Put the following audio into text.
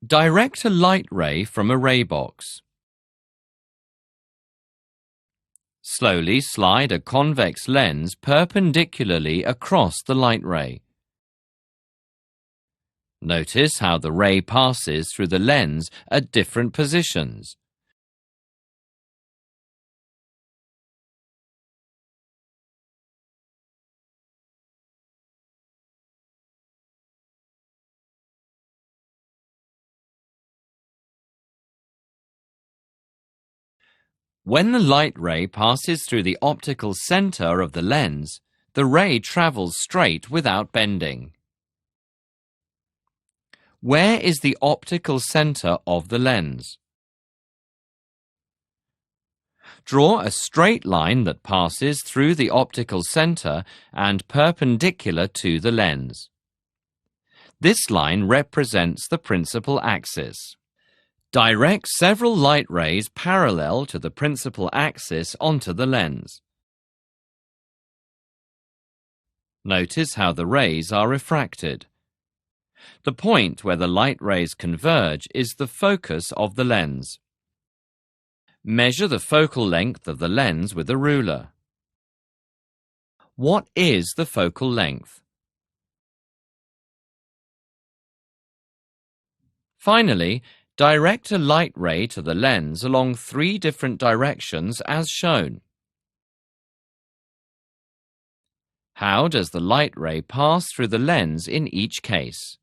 Direct a light ray from a ray box. Slowly slide a convex lens perpendicularly across the light ray. Notice how the ray passes through the lens at different positions. When the light ray passes through the optical center of the lens, the ray travels straight without bending. Where is the optical center of the lens? Draw a straight line that passes through the optical center and perpendicular to the lens. This line represents the principal axis. Direct several light rays parallel to the principal axis onto the lens. Notice how the rays are refracted. The point where the light rays converge is the focus of the lens. Measure the focal length of the lens with a ruler. What is the focal length? Finally, direct a light ray to the lens along 3 different directions as shown. How does the light ray pass through the lens in each case?